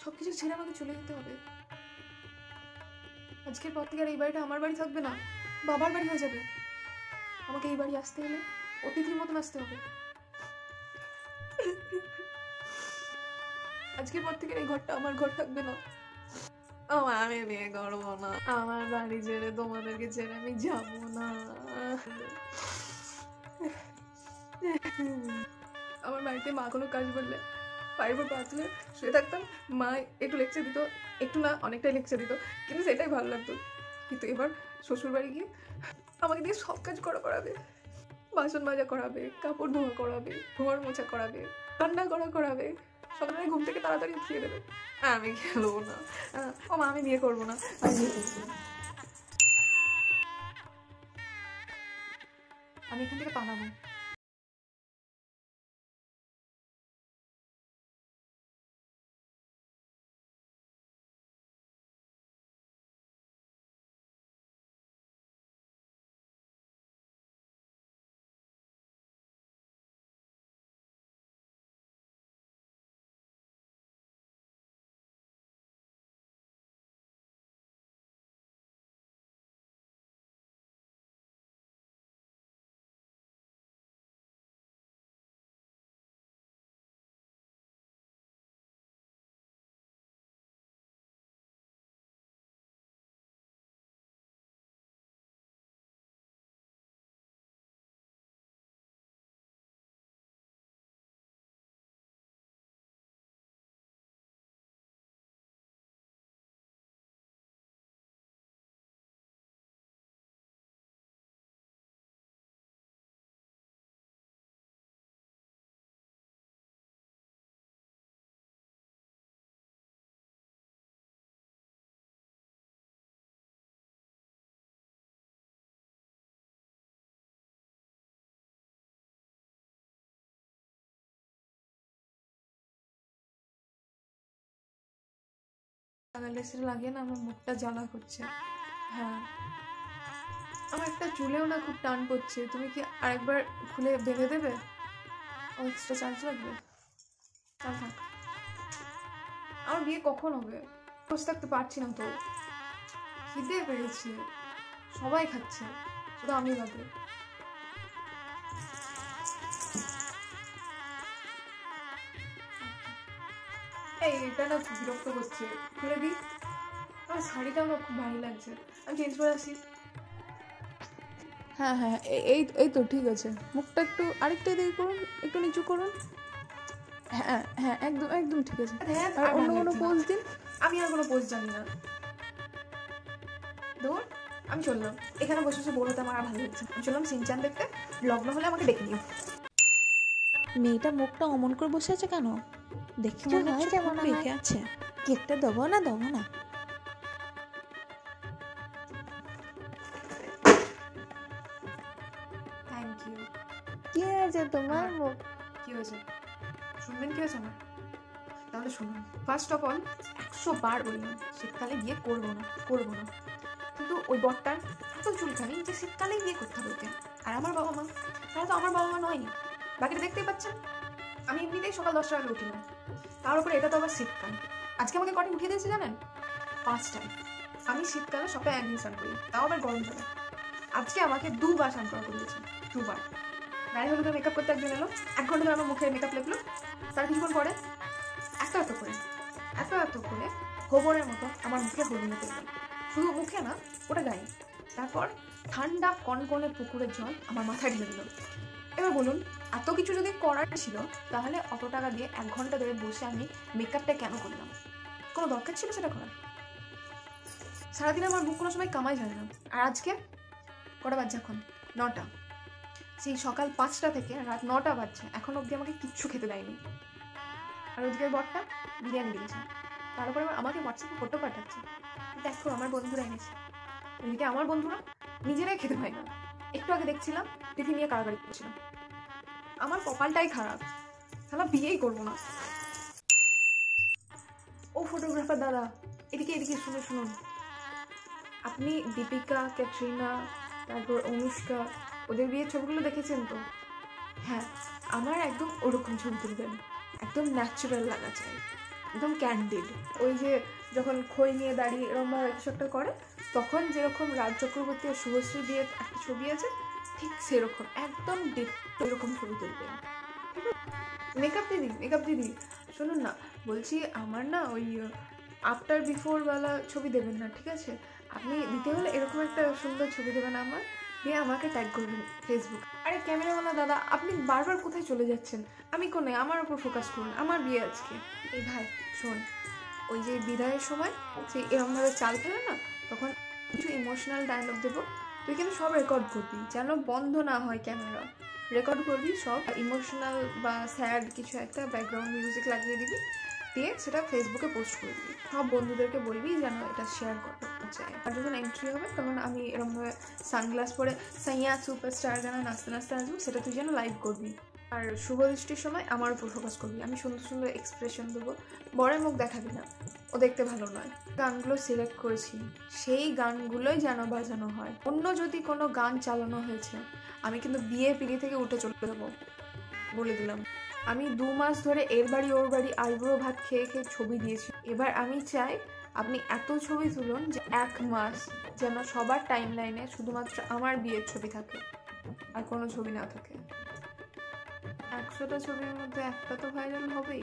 সবকিছু ছেড়ে আমাকে চলে যেতে হবে। আজকের পর থেকে আর এই বাড়িটা আমার বাড়ি থাকবে না, বাবার বাড়ি হয়ে যাবে। আমাকে এই বাড়ি আসতে হলে অতিথির মতন আসতে হবে। আজকের পর থেকে এই ঘরটা আমার ঘর থাকবে না। আমি বিয়ে করবো না, আমার বাড়ি ছেড়ে তোমাদেরকে ছেড়ে আমি যাবো না। আমার বাড়িতে মা কোনো কাজ বললে পায়ের উপর পা তুলে শুয়ে থাকতাম, মা একটু লেকচার দিত, একটু না অনেকটাই লেকচার দিত, কিন্তু সেটাই ভালো লাগতো। কিন্তু এবার শ্বশুর বাড়ি গিয়ে আমাকে দিয়ে সব কাজ করাবে, বাসন মাজা করাবে, কাপড় ধোয়া করাবে, ঘর মোছা করাবে, রান্না করাবে, সকালে ঘুম থেকে তাড়াতাড়ি উঠিয়ে দেবে। আমি খেলবো না, ও মা আমি বিয়ে করবো না, আমি এখান থেকে পালাবো। লেসের লাগিয়ে না আমার মুখটা জ্বালা করছে। হ্যাঁ, আমার একটা চুলেও না খুব টান পড়ছে, তুমি কি আরেকবার খুলে বেঁধে দেবে? এক্সট্রা চার্জ লাগবে? তাহলে থাক। আমার বিয়ে কখন হবে? বসে থাকতে পারছি না তো, খিদে পেয়েছে, সবাই খাচ্ছে, শুধু আমি বাদে। এই এটা না খুব বিরক্ত করছে, খুলে দিই। আমার শাড়িটা আমার খুব ভালো লাগছে, আমি চেঞ্জ করে আসি। হ্যাঁ হ্যাঁ, এই এই তো ঠিক আছে। মুখটা একটু আরেকটা দিকে করুন, একটু নিচু করুন। হ্যাঁ হ্যাঁ, একদম একদম ঠিক আছে। আর অন্য কোনো পোজ দিন। আমি আর কোনো পোজ জানি না। ধর, আমি চললাম। এখানে বসে বসে বোর হতে আমার আর ভালো লাগছে। আমি চললাম সিনচান দেখতে, লগ্ন হলে আমাকে ডেকে নিও। মেয়েটা মুখটা অমন করে বসে আছে কেন? দেখি মনে হয় যেমন রেখে আছে। কেকটা দেবো না? Thank you. কি হয়েছে তোমার? মুখ কি হয়েছে শুনবেন? কি হয়েছে আমার? তাহলে শুনুন। ফার্স্ট অফ অল 100 বার বললাম শীতকালে বিয়ে করবো না, কিন্তু ওই বরটার এত চুলখানি যে শীতকালে বিয়ে করতে হবে ওকে। আর আমার বাবা মা, তারা তো আমার বাবা মা নয়। বাকিটা দেখতেই পাচ্ছেন, আমি এমনিতেই সকাল 10টার আগে উঠি না, তার উপরে এটা তো আবার শীতকাল। আজকে আমাকে কটা উঠিয়ে দিয়েছে জানেন? 5টায়। আমি শীতকালে সকালে একদিন স্নান করি, তাও আবার গরম জলে। আজকে আমাকে 2বার স্নান করা করিয়েছে, 2বার। গায়ে হলুদে মেকআপ করতে একজন এলো, 1 ঘন্টা ধরে আমার মুখে মেকআপ লাগলো। তার কিছুক্ষণ পরে এত করে গোবরের মতো আমার মুখে হলুদ মেখে দিল। শুধু মুখে না, ওটা গায়ে। তারপর ঠান্ডা কনকনে পুকুরের জল আমার মাথায় ঢেলে দিল। এবার বলুন, এত কিছু যদি করার ছিল তাহলে অত টাকা দিয়ে 1 ঘন্টা ধরে বসে আমি মেকআপটা কেন করলাম? কোনো দরকার ছিল সেটা করার? সারাদিন আমার মুখ কোনো সময় কামাই যায় না। আর আজকে কটা বাজছে এখন? 9টা। সেই সকাল 5টা থেকে রাত 9টা বাজছে, এখন অবধি আমাকে কিচ্ছু খেতে দেয়নি। আর ওদিকে বরটা বিরিয়ানি দিয়েছে, তার উপরে আমাকে হোয়াটসঅ্যাপে ফটো পাঠাচ্ছে, দেখো আমার বন্ধুরা এনেছে। এদিকে আমার বন্ধুরা নিজেরাই খেতে পায় না। একটু আগে দেখছিলাম টিফিন নিয়ে কাড়াকাড়ি করছিলাম। আমার কপালটাই খারাপ, শালা বিয়েই করবো না। ও ফটোগ্রাফার দাদা, এদিকে শুনুন। আপনি দীপিকা, ক্যাটরিনা, তারপর অনুষ্কা, ওদের বিয়ের ছবিগুলো দেখেছেন তো? হ্যাঁ, আমার একদম ওরকম ছবি তুলবেন, একদম ন্যাচারাল লাগা চাই। একদম ক্যান্ডিড। ওই যে যখন খই নিয়ে দাঁড়িয়ে এরকমভাবে কিছু একটা করে, তখন যেরকম রাজ চক্রবর্তী আর শুভশ্রী দিয়ে একটা ছবি আছে, ঠিক সেরকম একদম এরকম ছবি তুলবেন। মেকআপ দিদি শুনুন না, বলছি আমার না ওই আফটার বিফোরওয়ালা ছবি দেবেন না, ঠিক আছে? আপনি দিতে হলে এরকম একটা সুন্দর ছবি দেবেন আমার, দিয়ে আমাকে ট্যাগ করবেন ফেসবুক। আরে ক্যামেরাওয়ালা দাদা, আপনি বারবার কোথায় চলে যাচ্ছেন? আমি কোনে, আমার উপর ফোকাস করুন, আমার বিয়ে আজকে। এই ভাই শোন, ওই যে বিদায়ের সময় সে এরকমভাবে চাল ফেলে না, তখন কিছু ইমোশনাল ডায়লগ দেবো, তুই কিন্তু সব রেকর্ড করবি, যেন বন্ধ না হয় ক্যামেরা। রেকর্ড করবি সব, ইমোশনাল বা স্যাড কিছু একটা ব্যাকগ্রাউন্ড মিউজিক লাগিয়ে দিবি, দিয়ে সেটা ফেসবুকে পোস্ট করে দিবি, সব বন্ধুদেরকে বলবি যেন এটা শেয়ার করতে চায়। আর যখন এন্ট্রি হবে তখন আমি এরকমভাবে সানগ্লাস পরে সাইয়া সুপারস্টার গানা নাচতে নাচতে আসবো, সেটা তুই যেন লাইভ করবি। আর শুভ দৃষ্টির সময় আমার উপর ফোকাস করবি, আমি সুন্দর সুন্দর এক্সপ্রেশন দেবো, বরের মুখ দেখাবি না, ও দেখতে ভালো নয়। গানগুলো সিলেক্ট করেছি, সেই গানগুলোই যেন বাজানো হয়। অন্য যদি কোনো গান চালানো হয়েছে, আমি কিন্তু বিয়ে পিড়ি থেকে উঠে চলে যাবো, বলে দিলাম। আমি 2 মাস ধরে এর বাড়ি ওর বাড়ি আইবুড়ো ভাত খেয়ে খেয়ে ছবি দিয়েছি, এবার আমি চাই আপনি এত ছবি তুলুন যে 1 মাস যেন সবার টাইম লাইনে শুধুমাত্র আমার বিয়ের ছবি থাকে, আর কোনো ছবি না থাকে। 100টা ছবির মধ্যে একটা তো ভাইরাল হবেই।